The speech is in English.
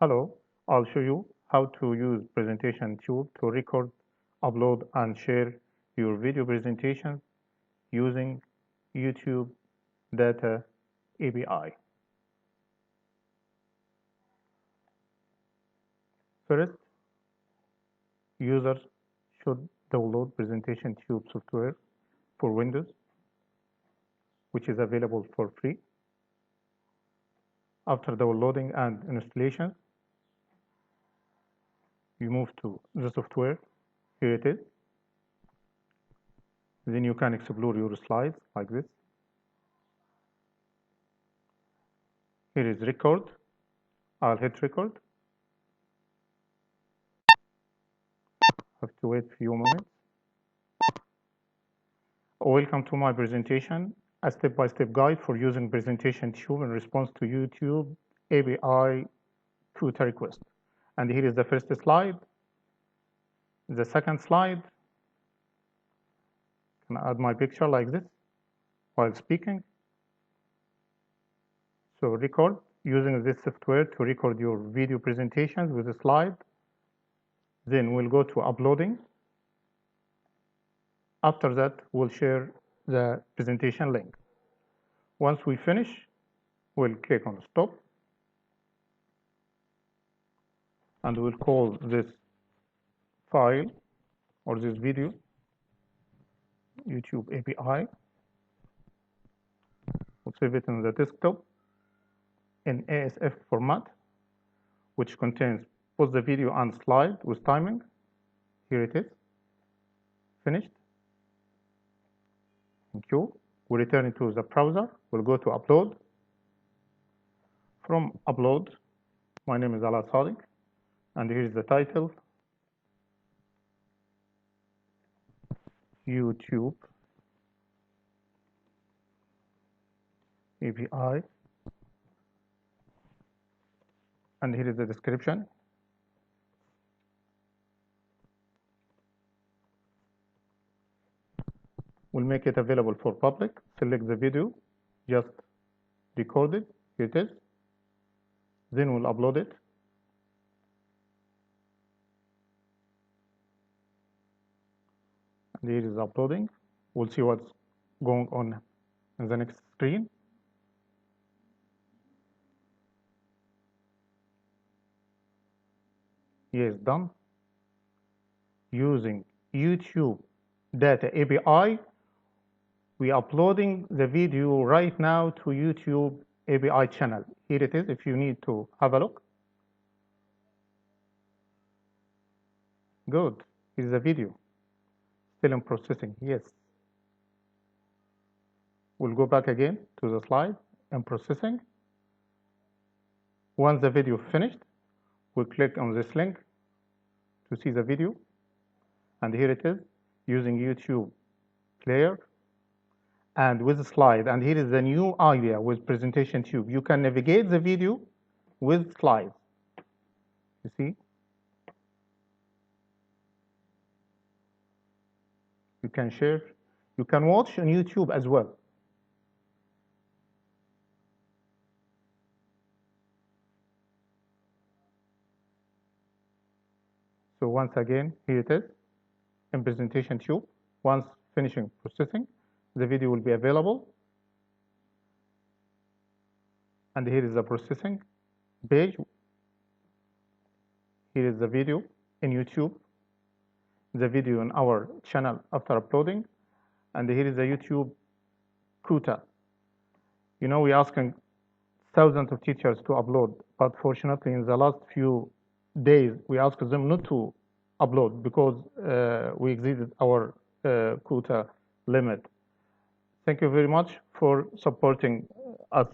Hello, I'll show you how to use PresentationTube to record, upload, and share your video presentations using YouTube Data API. First, users should download PresentationTube software for Windows, which is available for free. After downloading and installation, you move to the software. Here it is. Then you can explore your slides like this. Here is record. I'll hit record. Have to wait a few moments. Welcome to my presentation, a step-by-step guide for using PresentationTube in response to YouTube API Quota request. And here is the first slide. The second slide, I can add my picture like this while speaking. So record, using this software to record your video presentations with a slide. Then we'll go to uploading. After that, we'll share the presentation link. Once we finish, we'll click on stop. And we'll call this file or this video YouTube API. We'll save it in the desktop in ASF format, which contains both the video and slide with timing. Here it is. Finished. Thank you. We return to the browser. We'll go to upload. From upload, my name is Ala Sadiq, and here is the title: YouTube API, and here is the description. We'll make it available for public. Select the video, just record it. Here it is. Then we'll upload it. And here is uploading. We'll see what's going on in the next screen. Yes, done. Using YouTube Data API, we are uploading the video right now to YouTube API channel. Here it is, if you need to have a look. Good. Here's the video. Still in processing. Yes. We'll go back again to the slide and processing. Once the video finished, we'll click on this link to see the video. And here it is, using YouTube player and with a slide. And here is the new idea with PresentationTube. You can navigate the video with slides. You see? You can share. You can watch on YouTube as well. So once again, here it is in PresentationTube. Once finishing processing, the video will be available. And here is the processing page. Here is the video in YouTube, the video on our channel after uploading, and here is the YouTube Quota. You know, we're asking thousands of teachers to upload, but fortunately in the last few days, we asked them not to upload because we exceeded our quota limit. Thank you very much for supporting us.